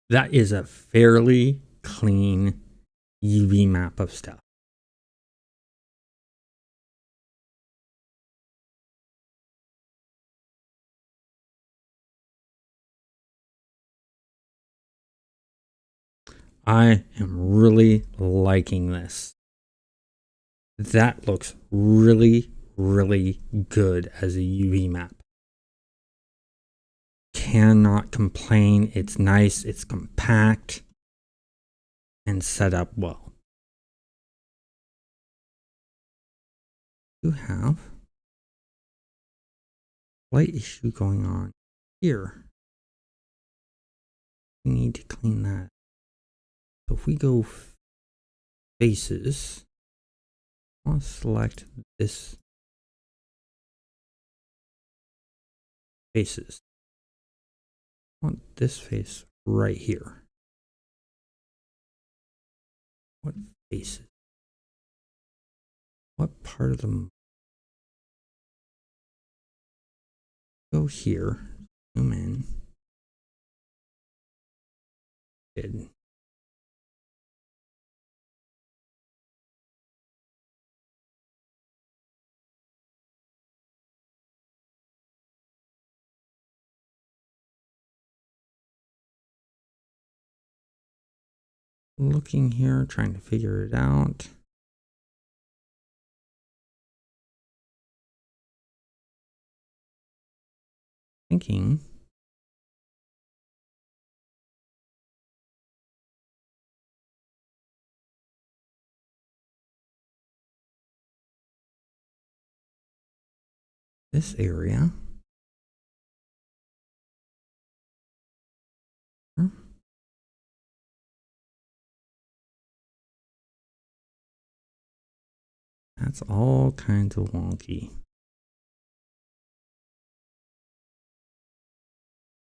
That is a fairly clean UV map of stuff. I am really liking this. That looks really, really good as a UV map. Cannot complain. It's nice, it's compact, and set up well. You have a slight issue going on here. We need to clean that. So if we go faces, I'll select this faces. I want this face right here. What faces? What part of them? Go here, zoom in. Good. Looking here, trying to figure it out. Thinking. This area. That's all kinds of wonky.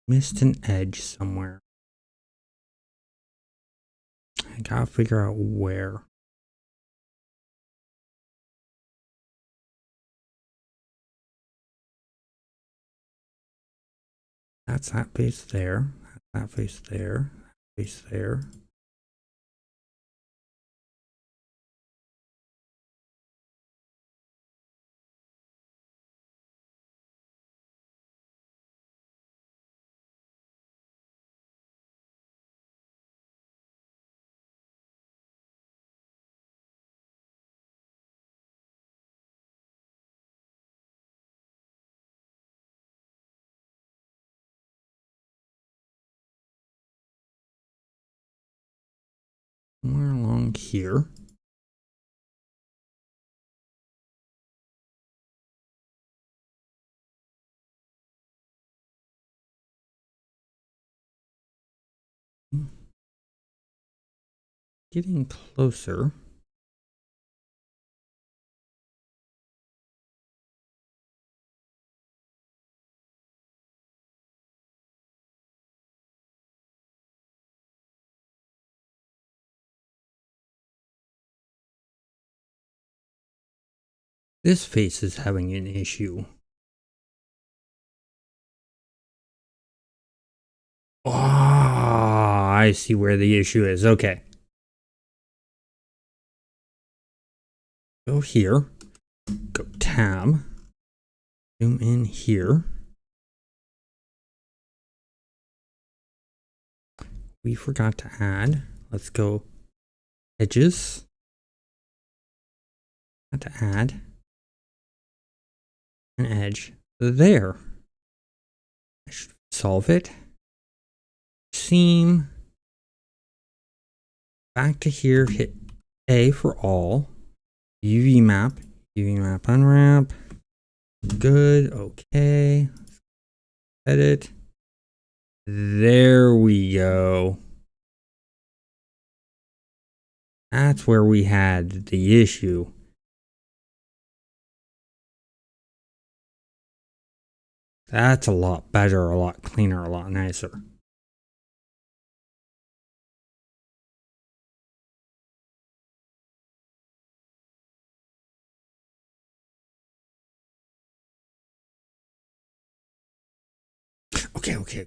Missed an edge somewhere. I gotta figure out where. That's that face there. That face there. That face there. Somewhere along here. Getting closer. This face is having an issue. Oh, I see where the issue is. Okay. Go here. Go tab. Zoom in here. We forgot to add. Let's go edges. Got to add an edge there. I should solve it. Seam. Back to here. Hit A for all. UV map. UV map unwrap. Good. Okay. Edit. There we go. That's where we had the issue. That's a lot better, a lot cleaner, a lot nicer. Okay.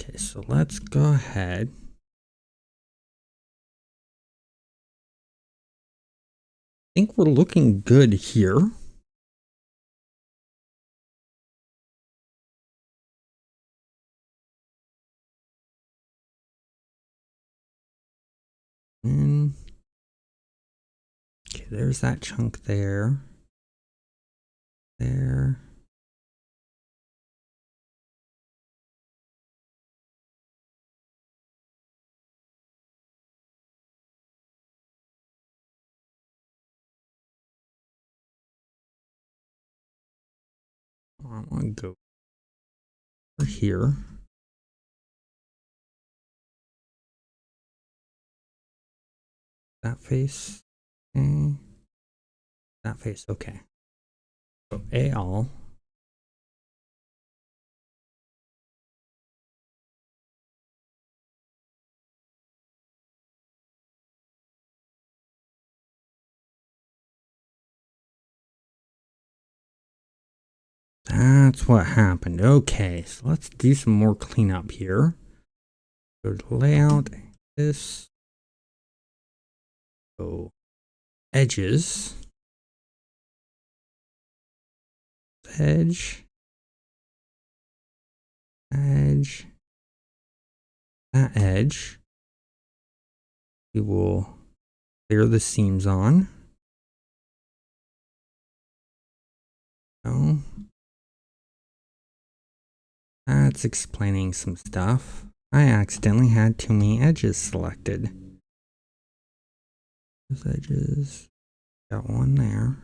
Okay, so let's go ahead. I think we're looking good here. And okay, there's that chunk there. There. I want to go over here. That face. Okay. That face. Okay. So A all. That's what happened. Okay, so let's do some more cleanup here. Go to layout. This. Go edges. Edge. Edge. That edge. We will clear the seams on. No. That's explaining some stuff. I accidentally had too many edges selected. Those edges. Got one there.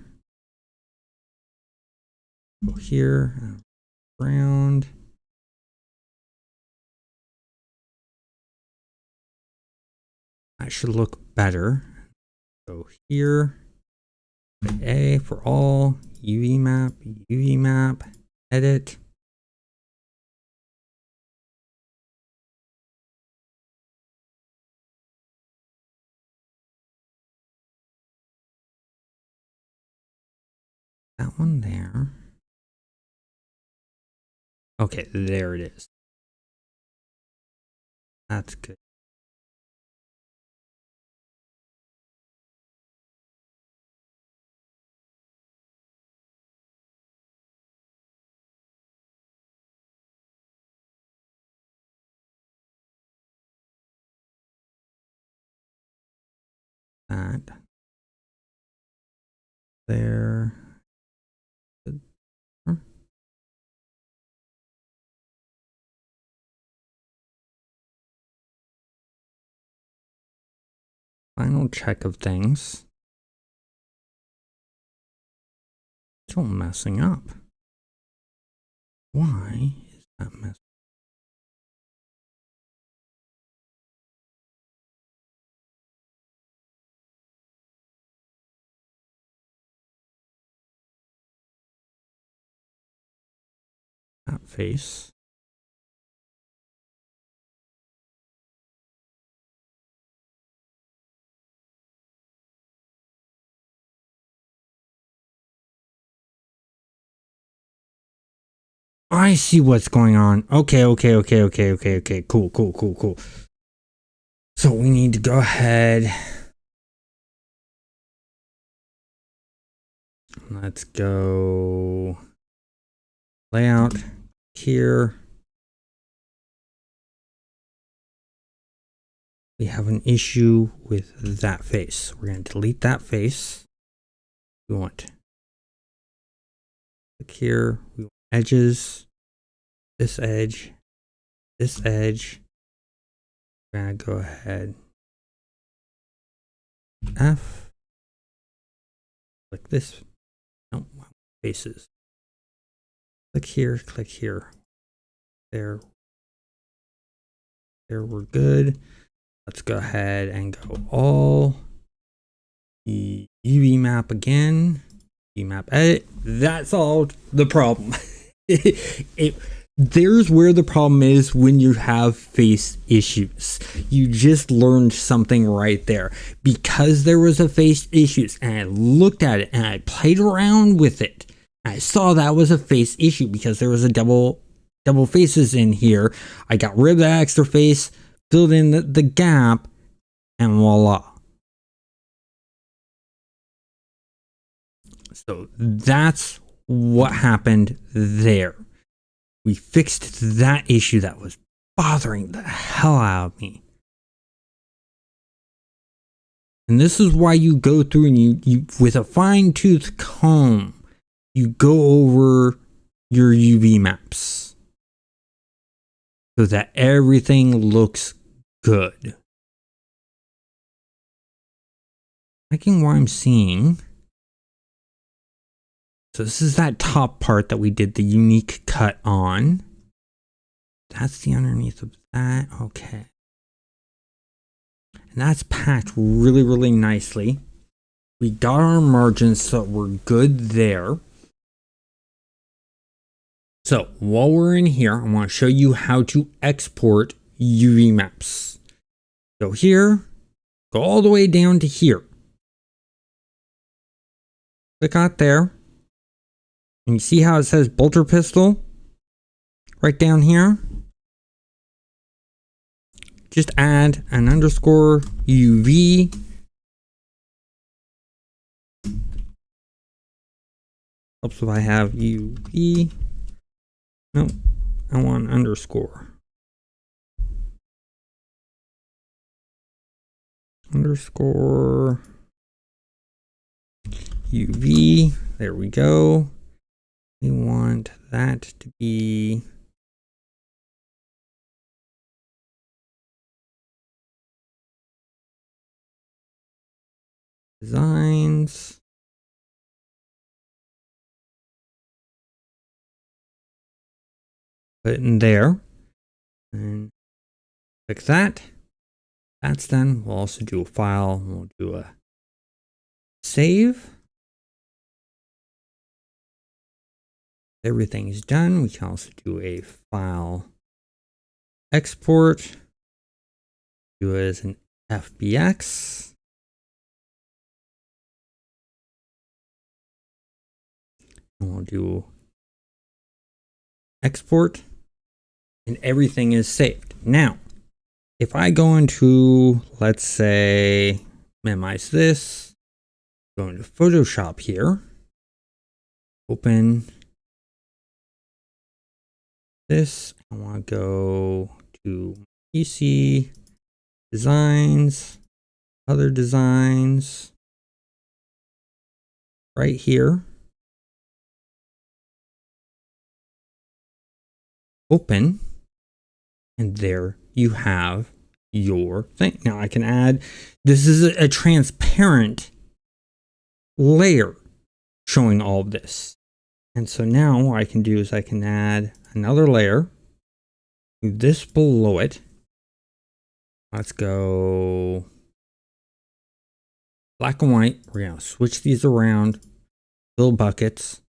Go here. Around. That should look better. Go here. A for all. UV map, edit. That one there. Okay, there it is. That's good. That. There. Final check of things. Still messing up. Why is that messing up? That face. I see what's going on. Okay. Cool. So we need to go ahead. Let's go layout here. We have an issue with that face. We're going to delete that face. We want click here. We want edges. This edge. This edge. We're going to go ahead. F. Click this. No, faces. Click here. Click here. There. There, we're good. Let's go ahead and go all the UV map again. UV map edit. That solved the problem. There's where the problem is when you have face issues. You just learned something right there. Because there was a face issues and I looked at it and I played around with it. I saw that was a face issue because there was a double double faces in here. I got rid of that extra face, filled in the gap, and voila. So that's what happened there. We fixed that issue that was bothering the hell out of me. And this is why you go through and you with a fine-tooth comb, you go over your UV maps so that everything looks good. Liking what I'm seeing. So this is that top part that we did the unique cut on. That's the underneath of that. Okay. And that's packed really, really nicely. We got our margins, so we're good there. So while we're in here, I want to show you how to export UV maps. So here, go all the way down to here. Click out there. And you see how it says bolter pistol? Right down here. Just add an underscore UV. Helps if I have UV. No, I want underscore. Underscore UV. There we go. We want that to be designs. Put it in there and click that. That's done. We'll also do a file. We'll do a save. Everything's done. We can also do a file export. Do it as an FBX. And we'll do export. And everything is saved. Now, if I go into, let's say, minimize this, go into Photoshop here, open this, I want to go to PC, designs, other designs, right here, open, and there you have your thing. Now I can add, this is a transparent layer showing all of this. And so now what I can do is I can add another layer, do this below it. Let's go black and white. We're going to switch these around, fill buckets.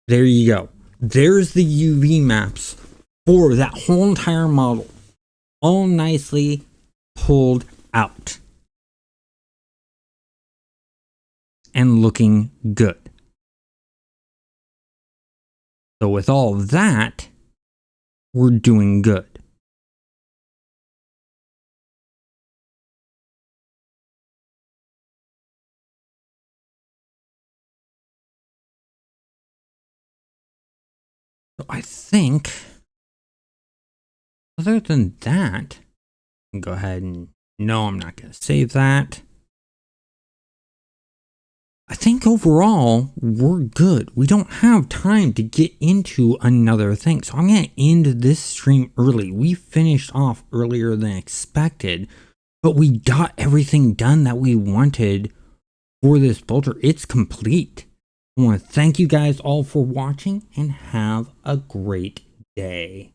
There you go. There's the UV maps for that whole entire model, all nicely pulled out and looking good. So with all that, we're doing good. So I think, other than that, I can go ahead and, no, I'm not going to save that. I think overall, we're good. We don't have time to get into another thing. So I'm going to end this stream early. We finished off earlier than expected, but we got everything done that we wanted for this bolter. It's complete. I want to thank you guys all for watching and have a great day.